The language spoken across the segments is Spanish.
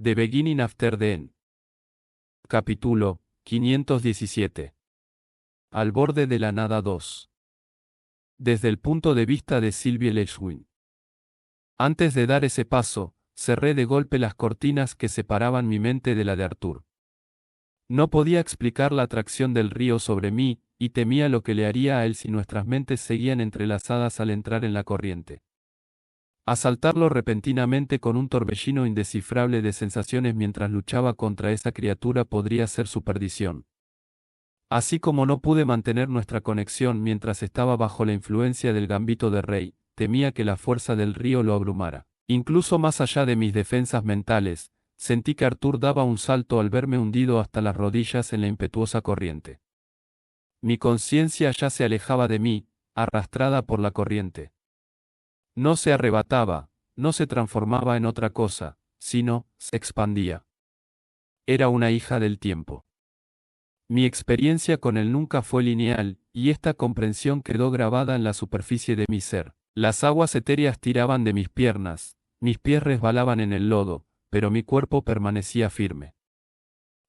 The Beginning After the End. Capítulo 517. Al borde de la nada 2. Desde el punto de vista de Sylvie Lechwin. Antes de dar ese paso, cerré de golpe las cortinas que separaban mi mente de la de Arthur. No podía explicar la atracción del río sobre mí, y temía lo que le haría a él si nuestras mentes seguían entrelazadas al entrar en la corriente. Asaltarlo repentinamente con un torbellino indescifrable de sensaciones mientras luchaba contra esa criatura podría ser su perdición. Así como no pude mantener nuestra conexión mientras estaba bajo la influencia del gambito de rey, temía que la fuerza del río lo abrumara. Incluso más allá de mis defensas mentales, sentí que Arthur daba un salto al verme hundido hasta las rodillas en la impetuosa corriente. Mi conciencia ya se alejaba de mí, arrastrada por la corriente. No se arrebataba, no se transformaba en otra cosa, sino, se expandía. Era una hija del tiempo. Mi experiencia con él nunca fue lineal, y esta comprensión quedó grabada en la superficie de mi ser. Las aguas etéreas tiraban de mis piernas, mis pies resbalaban en el lodo, pero mi cuerpo permanecía firme.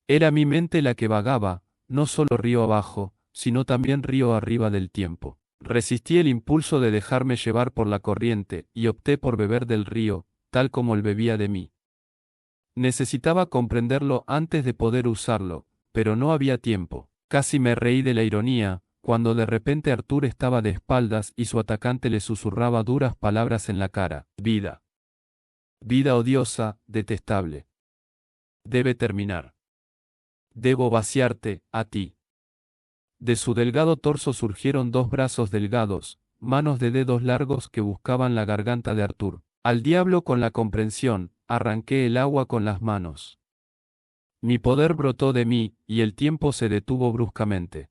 Era mi mente la que vagaba, no solo río abajo, sino también río arriba del tiempo. Resistí el impulso de dejarme llevar por la corriente, y opté por beber del río, tal como él bebía de mí. Necesitaba comprenderlo antes de poder usarlo, pero no había tiempo. Casi me reí de la ironía, cuando de repente Arthur estaba de espaldas y su atacante le susurraba duras palabras en la cara. Vida. Vida odiosa, detestable. Debe terminar. Debo vaciarte, a ti. De su delgado torso surgieron dos brazos delgados, manos de dedos largos que buscaban la garganta de Arthur. Al diablo con la comprensión, arranqué el agua con las manos. Mi poder brotó de mí, y el tiempo se detuvo bruscamente.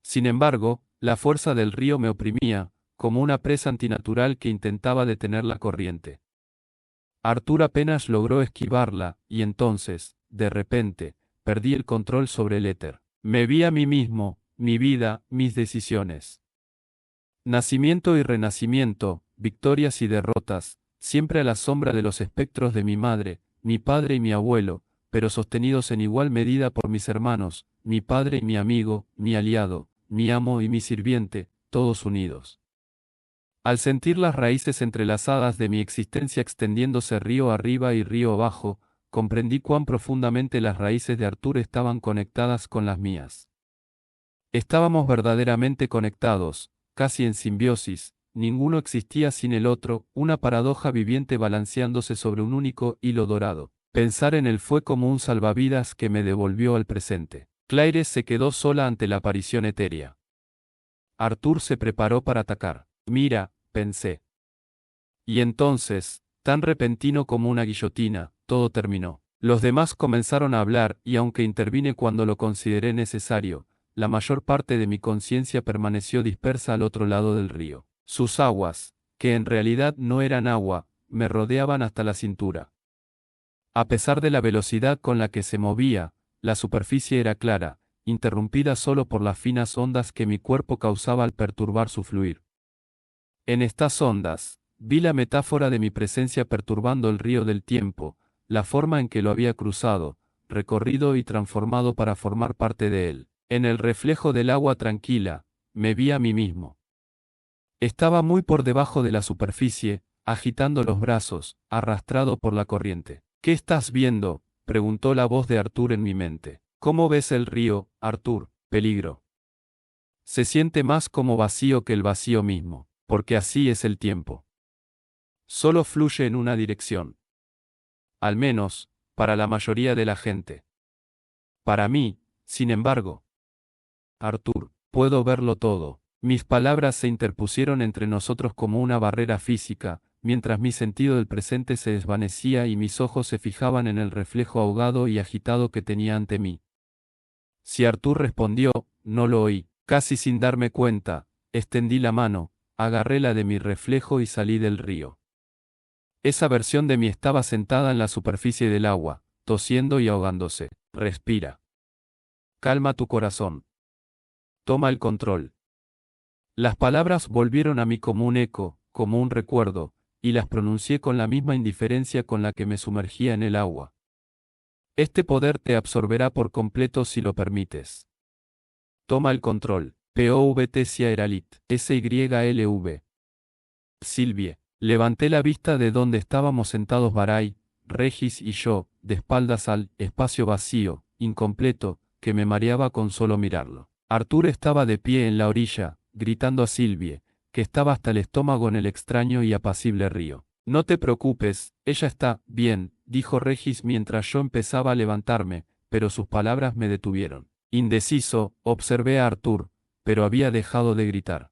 Sin embargo, la fuerza del río me oprimía, como una presa antinatural que intentaba detener la corriente. Arthur apenas logró esquivarla, y entonces, de repente, perdí el control sobre el éter. Me vi a mí mismo, mi vida, mis decisiones. Nacimiento y renacimiento, victorias y derrotas, siempre a la sombra de los espectros de mi madre, mi padre y mi abuelo, pero sostenidos en igual medida por mis hermanos, mi padre y mi amigo, mi aliado, mi amo y mi sirviente, todos unidos. Al sentir las raíces entrelazadas de mi existencia extendiéndose río arriba y río abajo, comprendí cuán profundamente las raíces de Arthur estaban conectadas con las mías. Estábamos verdaderamente conectados, casi en simbiosis, ninguno existía sin el otro, una paradoja viviente balanceándose sobre un único hilo dorado. Pensar en él fue como un salvavidas que me devolvió al presente. Claire se quedó sola ante la aparición etérea. Arthur se preparó para atacar. Mira, pensé. Y entonces, tan repentino como una guillotina, todo terminó. Los demás comenzaron a hablar y aunque intervine cuando lo consideré necesario, la mayor parte de mi conciencia permaneció dispersa al otro lado del río. Sus aguas, que en realidad no eran agua, me rodeaban hasta la cintura. A pesar de la velocidad con la que se movía, la superficie era clara, interrumpida solo por las finas ondas que mi cuerpo causaba al perturbar su fluir. En estas ondas, vi la metáfora de mi presencia perturbando el río del tiempo, la forma en que lo había cruzado, recorrido y transformado para formar parte de él. En el reflejo del agua tranquila, me vi a mí mismo. Estaba muy por debajo de la superficie, agitando los brazos, arrastrado por la corriente. ¿Qué estás viendo?, preguntó la voz de Arthur en mi mente. ¿Cómo ves el río, Arthur? Peligro. Se siente más como vacío que el vacío mismo, porque así es el tiempo. Solo fluye en una dirección. Al menos, para la mayoría de la gente. Para mí, sin embargo. Arthur, puedo verlo todo. Mis palabras se interpusieron entre nosotros como una barrera física, mientras mi sentido del presente se desvanecía y mis ojos se fijaban en el reflejo ahogado y agitado que tenía ante mí. Si Arthur respondió, no lo oí. Casi sin darme cuenta, extendí la mano, agarré la de mi reflejo y salí del río. Esa versión de mí estaba sentada en la superficie del agua, tosiendo y ahogándose. Respira. Calma tu corazón. Toma el control. Las palabras volvieron a mí como un eco, como un recuerdo, y las pronuncié con la misma indiferencia con la que me sumergía en el agua. Este poder te absorberá por completo si lo permites. Toma el control. POVT Siaeralit. SYLV. Sylvie. Levanté la vista de donde estábamos sentados Barai, Regis y yo, de espaldas al espacio vacío, incompleto, que me mareaba con solo mirarlo. Arthur estaba de pie en la orilla, gritando a Sylvie, que estaba hasta el estómago en el extraño y apacible río. No te preocupes, ella está bien, dijo Regis mientras yo empezaba a levantarme, pero sus palabras me detuvieron. Indeciso, observé a Arthur, pero había dejado de gritar.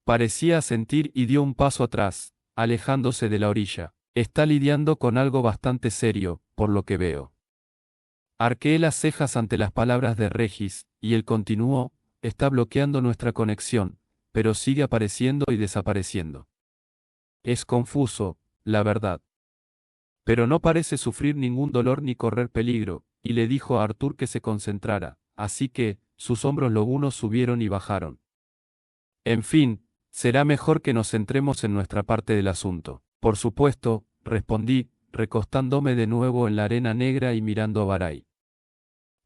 Parecía asentir y dio un paso atrás, alejándose de la orilla. Está lidiando con algo bastante serio, por lo que veo. Arqueé las cejas ante las palabras de Regis, y él continuó, está bloqueando nuestra conexión, pero sigue apareciendo y desapareciendo. Es confuso, la verdad. Pero no parece sufrir ningún dolor ni correr peligro, y le dijo a Arthur que se concentrara, así que, sus hombros lobunos subieron y bajaron. En fin, será mejor que nos centremos en nuestra parte del asunto. Por supuesto, respondí, recostándome de nuevo en la arena negra y mirando a Barai.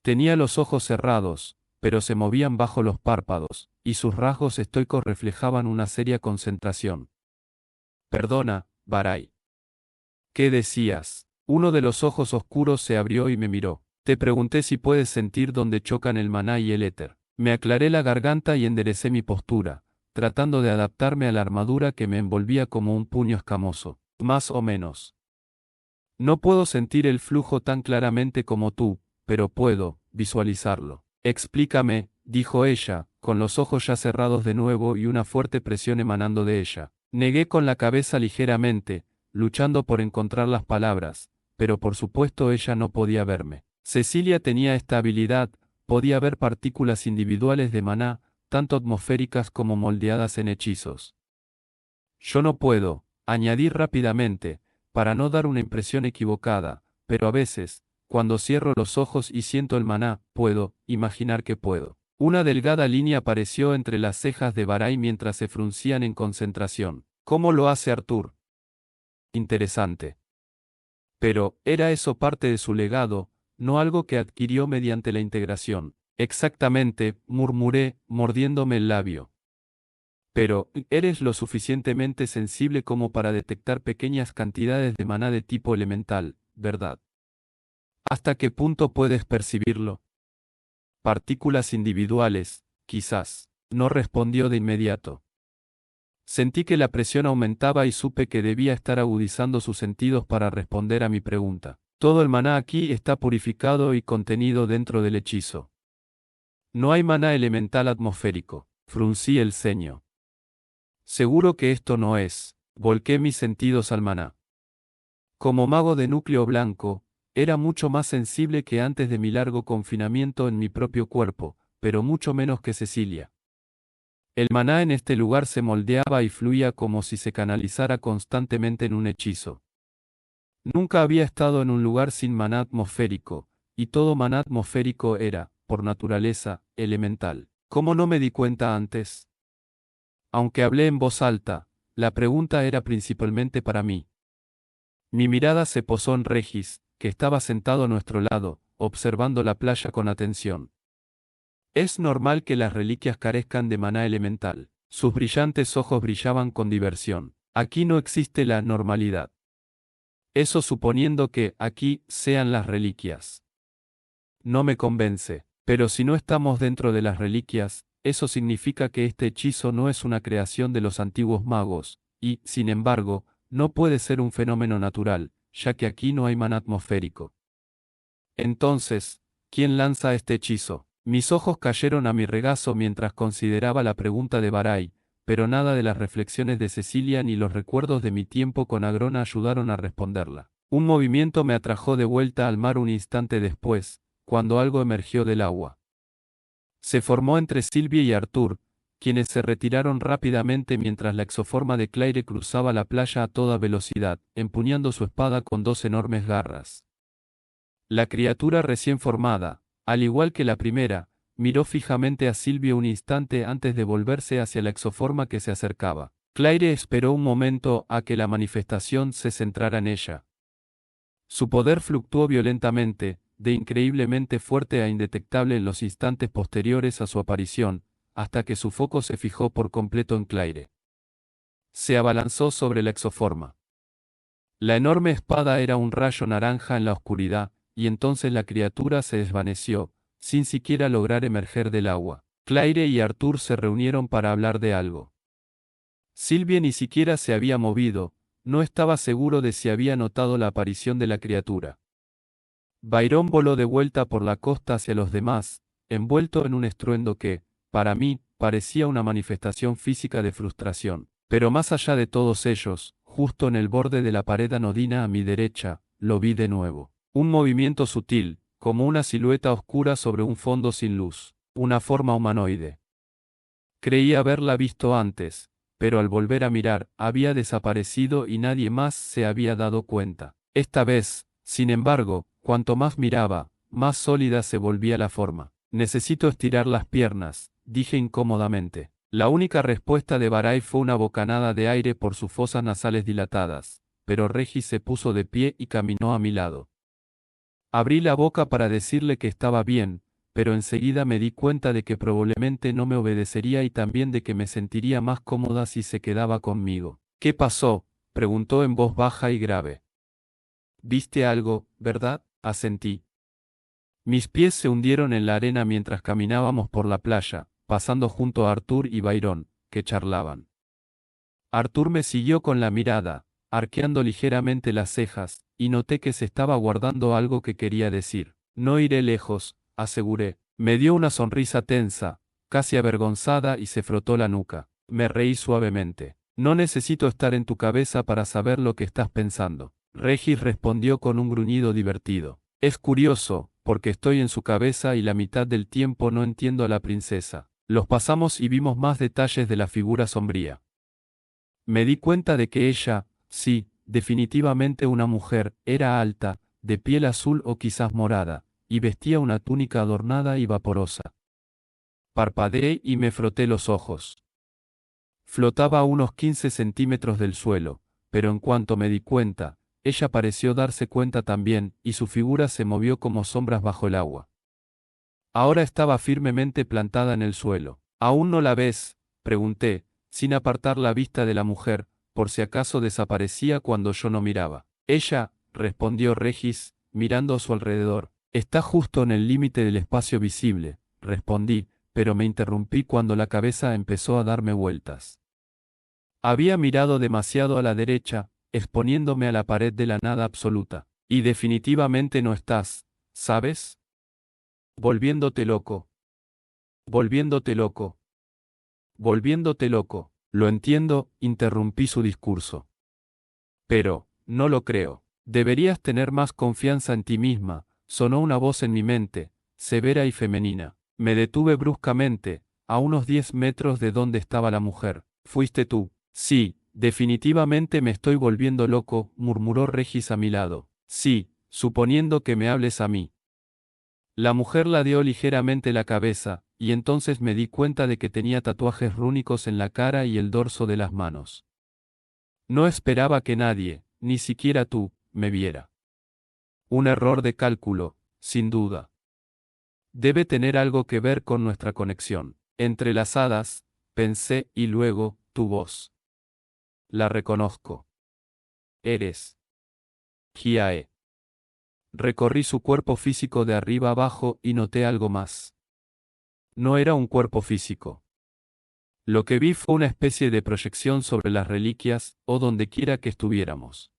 Tenía los ojos cerrados, pero se movían bajo los párpados, y sus rasgos estoicos reflejaban una seria concentración. Perdona, Barai. ¿Qué decías? Uno de los ojos oscuros se abrió y me miró. Te pregunté si puedes sentir dónde chocan el maná y el éter. Me aclaré la garganta y enderecé mi postura, tratando de adaptarme a la armadura que me envolvía como un puño escamoso, más o menos. No puedo sentir el flujo tan claramente como tú, pero puedo visualizarlo. Explícame, dijo ella, con los ojos ya cerrados de nuevo y una fuerte presión emanando de ella. Negué con la cabeza ligeramente, luchando por encontrar las palabras, pero por supuesto ella no podía verme. Cecilia tenía esta habilidad, podía ver partículas individuales de maná, tanto atmosféricas como moldeadas en hechizos. Yo no puedo, añadí rápidamente, para no dar una impresión equivocada, pero a veces, cuando cierro los ojos y siento el maná, puedo imaginar que puedo. Una delgada línea apareció entre las cejas de Barai mientras se fruncían en concentración. ¿Cómo lo hace Arthur? Interesante. Pero, ¿era eso parte de su legado, no algo que adquirió mediante la integración? Exactamente, murmuré, mordiéndome el labio. Pero, eres lo suficientemente sensible como para detectar pequeñas cantidades de maná de tipo elemental, ¿verdad? ¿Hasta qué punto puedes percibirlo? Partículas individuales, quizás. No respondió de inmediato. Sentí que la presión aumentaba y supe que debía estar agudizando sus sentidos para responder a mi pregunta. Todo el maná aquí está purificado y contenido dentro del hechizo. No hay maná elemental atmosférico. Fruncí el ceño. Seguro que esto no es. Volqué mis sentidos al maná. Como mago de núcleo blanco, era mucho más sensible que antes de mi largo confinamiento en mi propio cuerpo, pero mucho menos que Cecilia. El maná en este lugar se moldeaba y fluía como si se canalizara constantemente en un hechizo. Nunca había estado en un lugar sin maná atmosférico, y todo maná atmosférico era, por naturaleza, elemental. ¿Cómo no me di cuenta antes? Aunque hablé en voz alta, la pregunta era principalmente para mí. Mi mirada se posó en Regis, que estaba sentado a nuestro lado, observando la playa con atención. Es normal que las reliquias carezcan de maná elemental. Sus brillantes ojos brillaban con diversión. Aquí no existe la normalidad. Eso suponiendo que, aquí, sean las reliquias. No me convence, pero si no estamos dentro de las reliquias, eso significa que este hechizo no es una creación de los antiguos magos, y, sin embargo, no puede ser un fenómeno natural, ya que aquí no hay maná atmosférico. Entonces, ¿quién lanza este hechizo? Mis ojos cayeron a mi regazo mientras consideraba la pregunta de Barai, pero nada de las reflexiones de Cecilia ni los recuerdos de mi tiempo con Agrona ayudaron a responderla. Un movimiento me atrajo de vuelta al mar un instante después, cuando algo emergió del agua. Se formó entre Sylvie y Arthur, quienes se retiraron rápidamente mientras la exoforma de Claire cruzaba la playa a toda velocidad, empuñando su espada con dos enormes garras. La criatura recién formada, al igual que la primera, miró fijamente a Sylvie un instante antes de volverse hacia la exoforma que se acercaba. Claire esperó un momento a que la manifestación se centrara en ella. Su poder fluctuó violentamente, de increíblemente fuerte a indetectable en los instantes posteriores a su aparición, hasta que su foco se fijó por completo en Claire. Se abalanzó sobre la exoforma. La enorme espada era un rayo naranja en la oscuridad, y entonces la criatura se desvaneció, sin siquiera lograr emerger del agua. Claire y Arthur se reunieron para hablar de algo. Sylvie ni siquiera se había movido, no estaba seguro de si había notado la aparición de la criatura. Byron voló de vuelta por la costa hacia los demás, envuelto en un estruendo que, para mí, parecía una manifestación física de frustración. Pero más allá de todos ellos, justo en el borde de la pared anodina a mi derecha, lo vi de nuevo. Un movimiento sutil, como una silueta oscura sobre un fondo sin luz, una forma humanoide. Creí haberla visto antes, pero al volver a mirar, había desaparecido y nadie más se había dado cuenta. Esta vez, sin embargo, cuanto más miraba, más sólida se volvía la forma. Necesito estirar las piernas, dije incómodamente. La única respuesta de Barai fue una bocanada de aire por sus fosas nasales dilatadas, pero Regis se puso de pie y caminó a mi lado. Abrí la boca para decirle que estaba bien, pero enseguida me di cuenta de que probablemente no me obedecería y también de que me sentiría más cómoda si se quedaba conmigo. ¿Qué pasó?, preguntó en voz baja y grave. ¿Viste algo, verdad?, asentí. Mis pies se hundieron en la arena mientras caminábamos por la playa, pasando junto a Arthur y Byron, que charlaban. Arthur me siguió con la mirada, arqueando ligeramente las cejas, y noté que se estaba guardando algo que quería decir. No iré lejos, aseguré. Me dio una sonrisa tensa, casi avergonzada y se frotó la nuca. Me reí suavemente. No necesito estar en tu cabeza para saber lo que estás pensando. Regis respondió con un gruñido divertido. Es curioso, porque estoy en su cabeza y la mitad del tiempo no entiendo a la princesa. Los pasamos y vimos más detalles de la figura sombría. Me di cuenta de que ella, sí, definitivamente una mujer, era alta, de piel azul o quizás morada, y vestía una túnica adornada y vaporosa. Parpadeé y me froté los ojos. Flotaba a unos 15 centímetros del suelo, pero en cuanto me di cuenta, ella pareció darse cuenta también, y su figura se movió como sombras bajo el agua. Ahora estaba firmemente plantada en el suelo. ¿Aún no la ves?, pregunté, sin apartar la vista de la mujer, por si acaso desaparecía cuando yo no miraba. Ella, respondió Regis, mirando a su alrededor. Está justo en el límite del espacio visible, respondí, pero me interrumpí cuando la cabeza empezó a darme vueltas. Había mirado demasiado a la derecha, exponiéndome a la pared de la nada absoluta. Y definitivamente no estás, ¿sabes? Volviéndote loco. Volviéndote loco. Volviéndote loco. Lo entiendo, interrumpí su discurso. Pero, no lo creo. Deberías tener más confianza en ti misma, sonó una voz en mi mente, severa y femenina. Me detuve bruscamente, a unos 10 metros de donde estaba la mujer. ¿Fuiste tú? Sí, definitivamente me estoy volviendo loco, murmuró Regis a mi lado. Sí, suponiendo que me hables a mí. La mujer ladeó ligeramente la cabeza, y entonces me di cuenta de que tenía tatuajes rúnicos en la cara y el dorso de las manos. No esperaba que nadie, ni siquiera tú, me viera. Un error de cálculo, sin duda. Debe tener algo que ver con nuestra conexión. Entrelazadas, pensé, y luego, tu voz. La reconozco. Eres Hiae. Recorrí su cuerpo físico de arriba abajo y noté algo más. No era un cuerpo físico. Lo que vi fue una especie de proyección sobre las reliquias, o donde quiera que estuviéramos.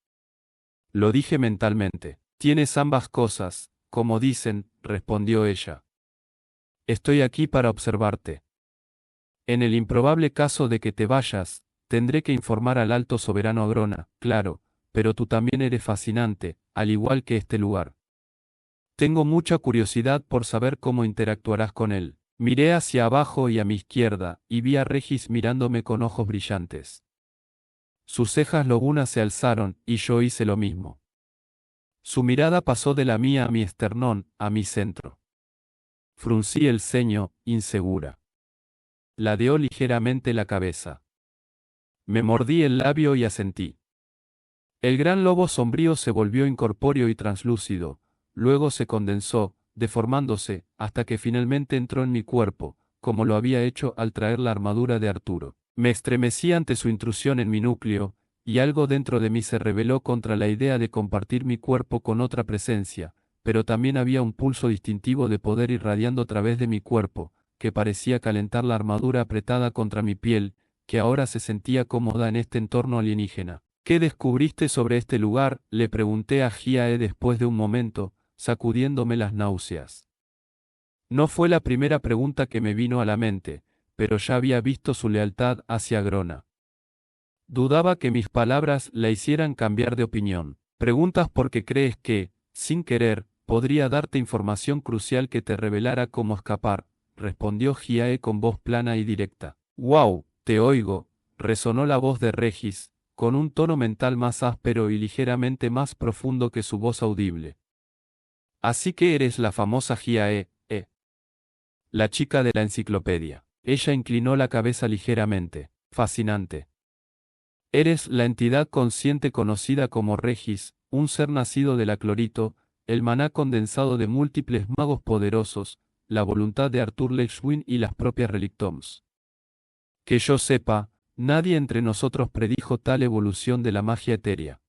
Lo dije mentalmente. Tienes ambas cosas, como dicen, respondió ella. Estoy aquí para observarte. En el improbable caso de que te vayas, tendré que informar al alto soberano Agrona, claro, pero tú también eres fascinante, al igual que este lugar. Tengo mucha curiosidad por saber cómo interactuarás con él. Miré hacia abajo y a mi izquierda, y vi a Regis mirándome con ojos brillantes. Sus cejas logunas se alzaron, y yo hice lo mismo. Su mirada pasó de la mía a mi esternón, a mi centro. Fruncí el ceño, insegura. Ladeó ligeramente la cabeza. Me mordí el labio y asentí. El gran lobo sombrío se volvió incorpóreo y translúcido, luego se condensó, deformándose, hasta que finalmente entró en mi cuerpo, como lo había hecho al traer la armadura de Arturo. Me estremecí ante su intrusión en mi núcleo, y algo dentro de mí se rebeló contra la idea de compartir mi cuerpo con otra presencia, pero también había un pulso distintivo de poder irradiando a través de mi cuerpo, que parecía calentar la armadura apretada contra mi piel, que ahora se sentía cómoda en este entorno alienígena. ¿Qué descubriste sobre este lugar?, le pregunté a Hiae después de un momento, sacudiéndome las náuseas. No fue la primera pregunta que me vino a la mente, pero ya había visto su lealtad hacia Grona. Dudaba que mis palabras la hicieran cambiar de opinión. Preguntas porque crees que, sin querer, podría darte información crucial que te revelara cómo escapar, respondió Hiae con voz plana y directa. «¡Wow! Te oigo», resonó la voz de Regis, con un tono mental más áspero y ligeramente más profundo que su voz audible. «Así que eres la famosa Hiae, la chica de la enciclopedia». Ella inclinó la cabeza ligeramente. «Fascinante. Eres la entidad consciente conocida como Regis, un ser nacido del aclorito, el maná condensado de múltiples magos poderosos, la voluntad de Arthur Lechwin y las propias Relictoms. Que yo sepa, nadie entre nosotros predijo tal evolución de la magia etérea.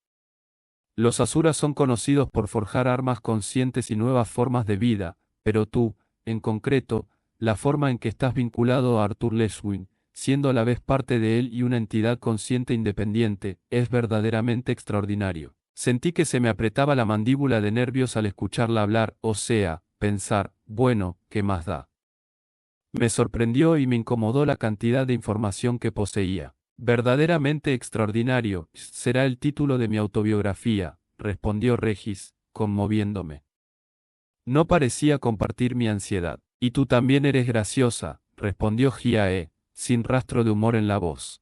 Los asuras son conocidos por forjar armas conscientes y nuevas formas de vida, pero tú, en concreto, la forma en que estás vinculado a Arthur Lechwin, siendo a la vez parte de él y una entidad consciente independiente, es verdaderamente extraordinario. Sentí que se me apretaba la mandíbula de nervios al escucharla hablar, o sea, pensar, bueno, ¿qué más da? Me sorprendió y me incomodó la cantidad de información que poseía. Verdaderamente extraordinario, será el título de mi autobiografía, respondió Regis, conmoviéndome. No parecía compartir mi ansiedad. Y tú también eres graciosa, respondió Hiae, sin rastro de humor en la voz.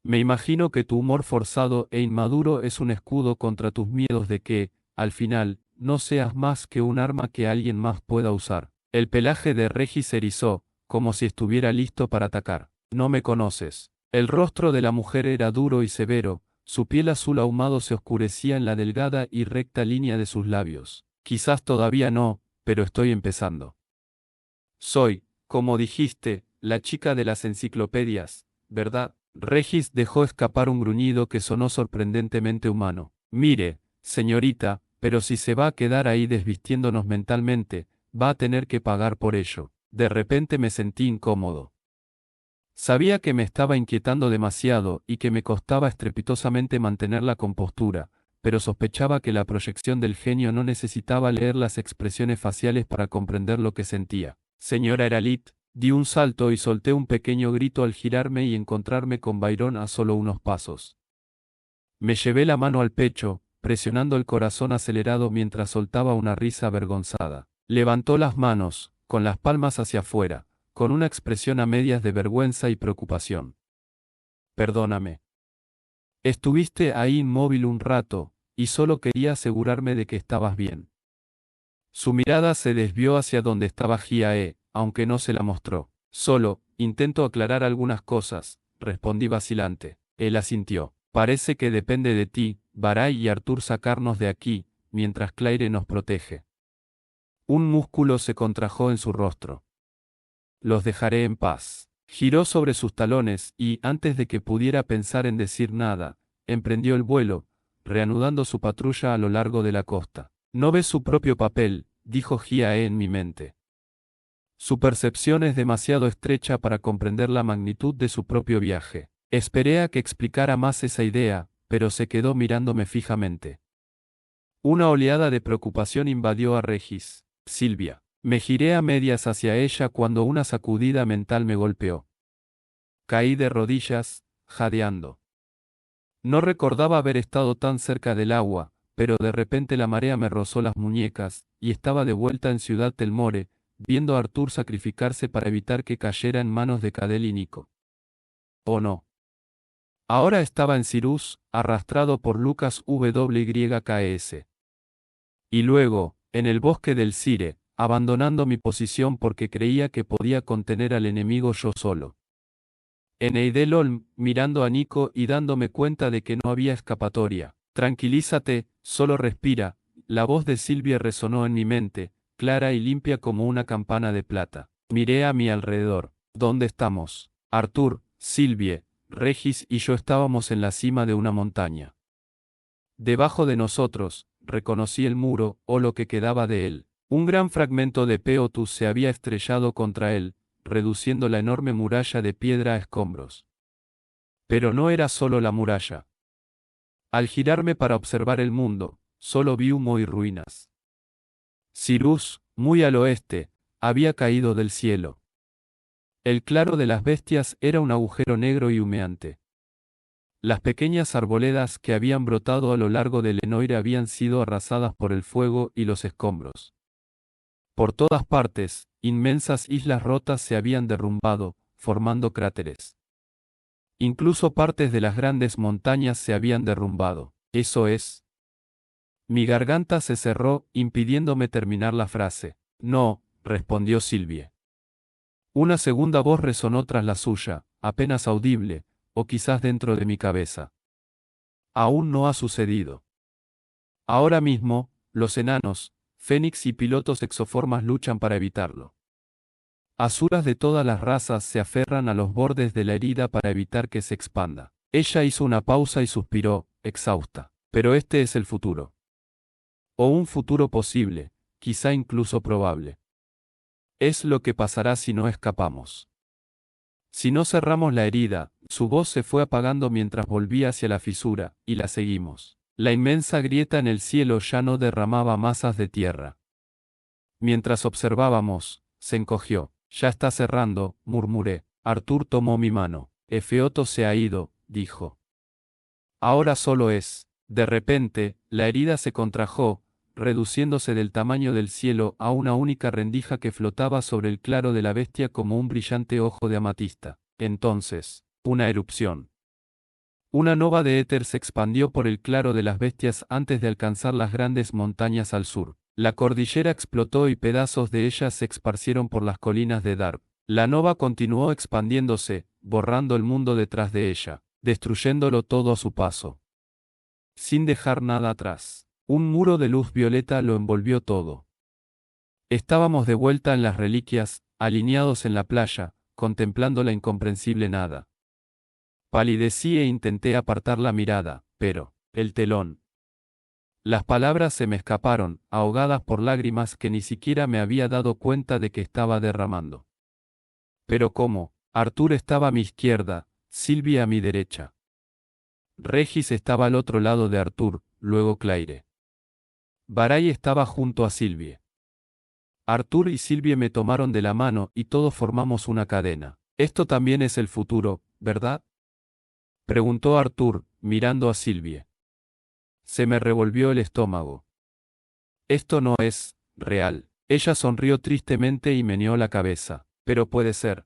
Me imagino que tu humor forzado e inmaduro es un escudo contra tus miedos de que, al final, no seas más que un arma que alguien más pueda usar. El pelaje de Regis se erizó, como si estuviera listo para atacar. No me conoces. El rostro de la mujer era duro y severo, su piel azul ahumado se oscurecía en la delgada y recta línea de sus labios. Quizás todavía no, pero estoy empezando. Soy, como dijiste, la chica de las enciclopedias, ¿verdad? Regis dejó escapar un gruñido que sonó sorprendentemente humano. Mire, señorita, pero si se va a quedar ahí desvistiéndonos mentalmente, va a tener que pagar por ello. De repente me sentí incómodo. Sabía que me estaba inquietando demasiado y que me costaba estrepitosamente mantener la compostura, pero sospechaba que la proyección del genio no necesitaba leer las expresiones faciales para comprender lo que sentía. Señora Eralit, di un salto y solté un pequeño grito al girarme y encontrarme con Byron a solo unos pasos. Me llevé la mano al pecho, presionando el corazón acelerado mientras soltaba una risa avergonzada. Levantó las manos, con las palmas hacia afuera, con una expresión a medias de vergüenza y preocupación. Perdóname. Estuviste ahí inmóvil un rato, y solo quería asegurarme de que estabas bien. Su mirada se desvió hacia donde estaba Hiae, aunque no se la mostró. Solo, intento aclarar algunas cosas, respondí vacilante. Él asintió. Parece que depende de ti, Barai y Arthur sacarnos de aquí, mientras Claire nos protege. Un músculo se contrajo en su rostro. Los dejaré en paz. Giró sobre sus talones y, antes de que pudiera pensar en decir nada, emprendió el vuelo, reanudando su patrulla a lo largo de la costa. No ve su propio papel, dijo Hiae en mi mente. Su percepción es demasiado estrecha para comprender la magnitud de su propio viaje. Esperé a que explicara más esa idea, pero se quedó mirándome fijamente. Una oleada de preocupación invadió a Regis. Silvia. Me giré a medias hacia ella cuando una sacudida mental me golpeó. Caí de rodillas, jadeando. No recordaba haber estado tan cerca del agua, pero de repente la marea me rozó las muñecas, y estaba de vuelta en Ciudad Telmore, viendo a Arthur sacrificarse para evitar que cayera en manos de Cadel y Nico. ¿O no? Ahora estaba en Cyrus, arrastrado por Lucas WYKS. Y luego, en el bosque del Cire, abandonando mi posición porque creía que podía contener al enemigo yo solo. En Eidelholm, mirando a Nico y dándome cuenta de que no había escapatoria. Tranquilízate, solo respira. La voz de Silvia resonó en mi mente, clara y limpia como una campana de plata. Miré a mi alrededor. ¿Dónde estamos? Artur, Silvie, Regis y yo estábamos en la cima de una montaña. Debajo de nosotros, reconocí el muro, o lo que quedaba de él. Un gran fragmento de Peotus se había estrellado contra él, reduciendo la enorme muralla de piedra a escombros. Pero no era solo la muralla. Al girarme para observar el mundo, solo vi humo y ruinas. Cyrus, muy al oeste, había caído del cielo. El claro de las bestias era un agujero negro y humeante. Las pequeñas arboledas que habían brotado a lo largo del Enoire habían sido arrasadas por el fuego y los escombros. Por todas partes, inmensas islas rotas se habían derrumbado, formando cráteres. Incluso partes de las grandes montañas se habían derrumbado. Eso es. Mi garganta se cerró, impidiéndome terminar la frase. No, respondió Silvie. Una segunda voz resonó tras la suya, apenas audible, o quizás dentro de mi cabeza. Aún no ha sucedido. Ahora mismo, los enanos, Fénix y pilotos exoformas luchan para evitarlo. Asuras de todas las razas se aferran a los bordes de la herida para evitar que se expanda. Ella hizo una pausa y suspiró, exhausta. Pero este es el futuro. O un futuro posible, quizá incluso probable. Es lo que pasará si no escapamos. Si no cerramos la herida, su voz se fue apagando mientras volvía hacia la fisura, y la seguimos. La inmensa grieta en el cielo ya no derramaba masas de tierra. Mientras observábamos, se encogió. Ya está cerrando, murmuré. Artur tomó mi mano. Efeoto se ha ido, dijo. Ahora solo es. De repente, la herida se contrajo, reduciéndose del tamaño del cielo a una única rendija que flotaba sobre el claro de la bestia como un brillante ojo de amatista. Entonces, una erupción. Una nova de éter se expandió por el claro de las bestias antes de alcanzar las grandes montañas al sur. La cordillera explotó y pedazos de ella se esparcieron por las colinas de Darb. La nova continuó expandiéndose, borrando el mundo detrás de ella, destruyéndolo todo a su paso. Sin dejar nada atrás. Un muro de luz violeta lo envolvió todo. Estábamos de vuelta en las reliquias, alineados en la playa, contemplando la incomprensible nada. Palidecí e intenté apartar la mirada, pero, el telón. Las palabras se me escaparon, ahogadas por lágrimas que ni siquiera me había dado cuenta de que estaba derramando. Pero cómo, Artur estaba a mi izquierda, Silvia a mi derecha. Regis estaba al otro lado de Artur, luego Claire. Barai estaba junto a Silvie. Artur y Silvie me tomaron de la mano y todos formamos una cadena. Esto también es el futuro, ¿verdad? Preguntó Artur, mirando a Silvie. Se me revolvió el estómago. Esto no es real. Ella sonrió tristemente y meneó la cabeza. Pero puede ser.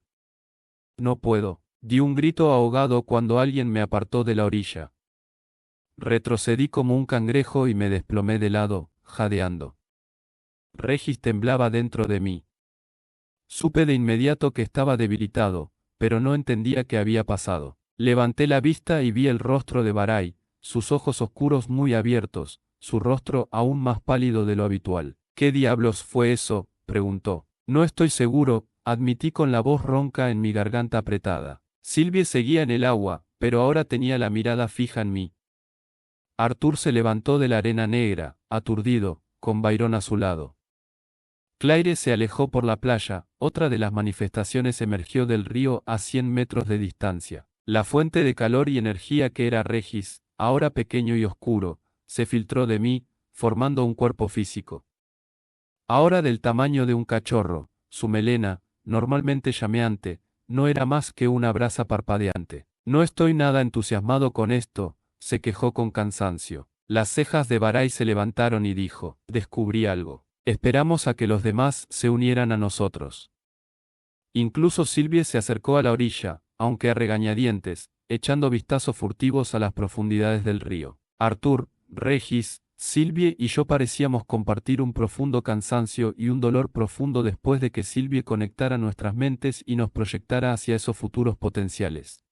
No puedo. Di un grito ahogado cuando alguien me apartó de la orilla. Retrocedí como un cangrejo y me desplomé de lado, jadeando. Regis temblaba dentro de mí. Supe de inmediato que estaba debilitado, pero no entendía qué había pasado. Levanté la vista y vi el rostro de Barai, sus ojos oscuros muy abiertos, su rostro aún más pálido de lo habitual. ¿Qué diablos fue eso?, preguntó. No estoy seguro, admití con la voz ronca en mi garganta apretada. Silvie seguía en el agua, pero ahora tenía la mirada fija en mí. Artur se levantó de la arena negra, aturdido, con Byron a su lado. Claire se alejó por la playa, otra de las manifestaciones emergió del río a 100 metros de distancia. La fuente de calor y energía que era Regis, ahora pequeño y oscuro, se filtró de mí, formando un cuerpo físico. Ahora del tamaño de un cachorro, su melena, normalmente llameante, no era más que una brasa parpadeante. No estoy nada entusiasmado con esto, se quejó con cansancio. Las cejas de Barai se levantaron y dijo, descubrí algo. Esperamos a que los demás se unieran a nosotros. Incluso Silvie se acercó a la orilla, aunque a regañadientes, echando vistazos furtivos a las profundidades del río. Artur, Regis, Silvie y yo parecíamos compartir un profundo cansancio y un dolor profundo después de que Silvie conectara nuestras mentes y nos proyectara hacia esos futuros potenciales.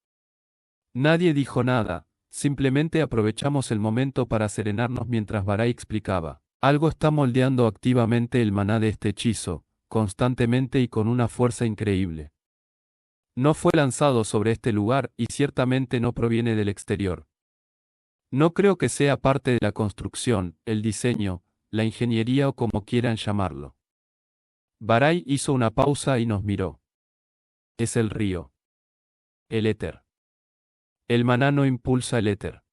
Nadie dijo nada, simplemente aprovechamos el momento para serenarnos mientras Barai explicaba. Algo está moldeando activamente el maná de este hechizo, constantemente y con una fuerza increíble. No fue lanzado sobre este lugar y ciertamente no proviene del exterior. No creo que sea parte de la construcción, el diseño, la ingeniería o como quieran llamarlo. Barai hizo una pausa y nos miró. Es el río. El éter. El maná no impulsa el éter.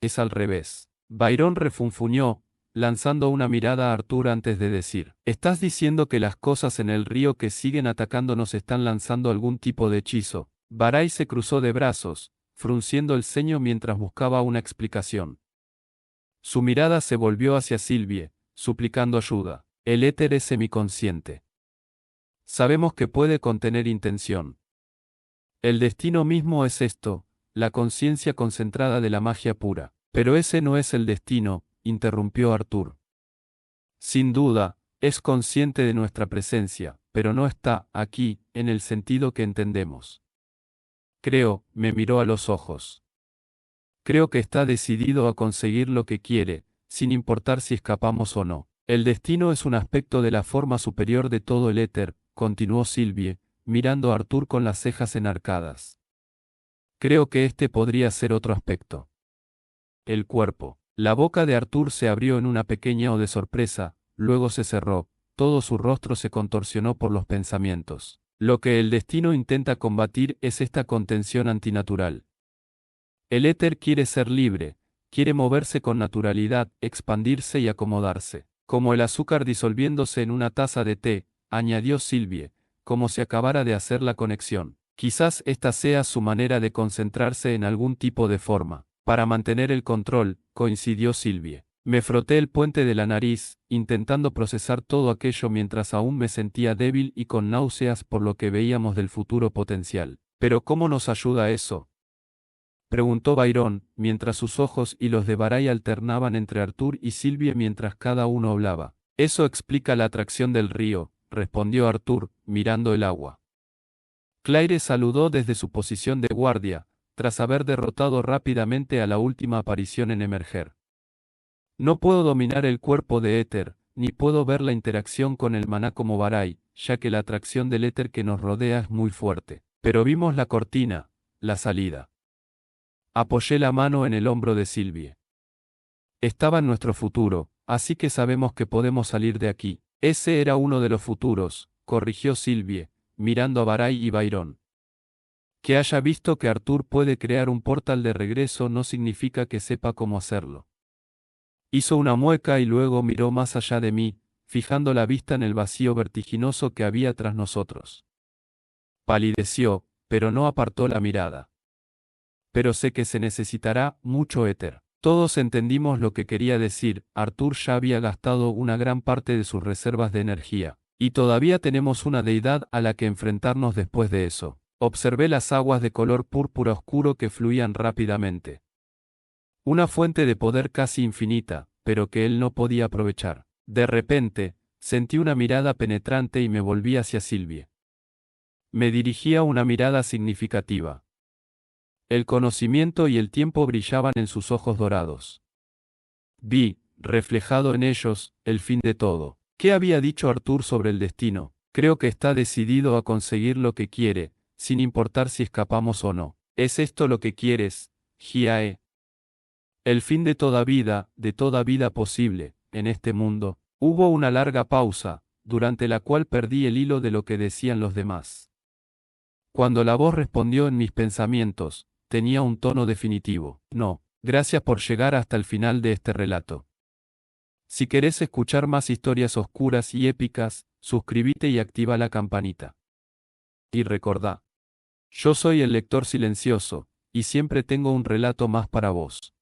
Es al revés. Byron refunfuñó, lanzando una mirada a Arthur antes de decir, ¿estás diciendo que las cosas en el río que siguen atacándonos están lanzando algún tipo de hechizo? Barai se cruzó de brazos, frunciendo el ceño mientras buscaba una explicación. Su mirada se volvió hacia Sylvie, suplicando ayuda. El éter es semiconsciente. Sabemos que puede contener intención. El destino mismo es esto, la conciencia concentrada de la magia pura. Pero ese no es el destino, interrumpió Arthur. Sin duda, es consciente de nuestra presencia, pero no está aquí, en el sentido que entendemos. Creo, me miró a los ojos. Creo que está decidido a conseguir lo que quiere, sin importar si escapamos o no. El destino es un aspecto de la forma superior de todo el éter, continuó Sylvie, mirando a Arthur con las cejas enarcadas. Creo que este podría ser otro aspecto. El cuerpo. La boca de Arthur se abrió en una pequeña O de sorpresa, luego se cerró, todo su rostro se contorsionó por los pensamientos. Lo que el destino intenta combatir es esta contención antinatural. El éter quiere ser libre, quiere moverse con naturalidad, expandirse y acomodarse. Como el azúcar disolviéndose en una taza de té, añadió Sylvie, como si acabara de hacer la conexión. Quizás esta sea su manera de concentrarse en algún tipo de forma. Para mantener el control, coincidió Sylvie. Me froté el puente de la nariz, intentando procesar todo aquello mientras aún me sentía débil y con náuseas por lo que veíamos del futuro potencial. ¿Pero cómo nos ayuda eso?, preguntó Byron, mientras sus ojos y los de Barai alternaban entre Arthur y Sylvie mientras cada uno hablaba. Eso explica la atracción del río, respondió Arthur, mirando el agua. Claire saludó desde su posición de guardia, tras haber derrotado rápidamente a la última aparición en emerger. No puedo dominar el cuerpo de éter, ni puedo ver la interacción con el maná como Barai, ya que la atracción del éter que nos rodea es muy fuerte. Pero vimos la cortina, la salida. Apoyé la mano en el hombro de Sylvie. Estaba en nuestro futuro, así que sabemos que podemos salir de aquí. Ese era uno de los futuros, corrigió Sylvie, mirando a Barai y Byron. Que haya visto que Arthur puede crear un portal de regreso no significa que sepa cómo hacerlo. Hizo una mueca y luego miró más allá de mí, fijando la vista en el vacío vertiginoso que había tras nosotros. Palideció, pero no apartó la mirada. Pero sé que se necesitará mucho éter. Todos entendimos lo que quería decir. Arthur ya había gastado una gran parte de sus reservas de energía. Y todavía tenemos una deidad a la que enfrentarnos después de eso. Observé las aguas de color púrpura oscuro que fluían rápidamente. Una fuente de poder casi infinita, pero que él no podía aprovechar. De repente, sentí una mirada penetrante y me volví hacia Sylvie. Me dirigía una mirada significativa. El conocimiento y el tiempo brillaban en sus ojos dorados. Vi, reflejado en ellos, el fin de todo. ¿Qué había dicho Arthur sobre el destino? Creo que está decidido a conseguir lo que quiere, sin importar si escapamos o no. ¿Es esto lo que quieres, Hiae? El fin de toda vida posible, en este mundo. Hubo una larga pausa, durante la cual perdí el hilo de lo que decían los demás. Cuando la voz respondió en mis pensamientos, tenía un tono definitivo. No, gracias por llegar hasta el final de este relato. Si querés escuchar más historias oscuras y épicas, suscríbete y activa la campanita. Y recordá, yo soy el lector silencioso, y siempre tengo un relato más para vos.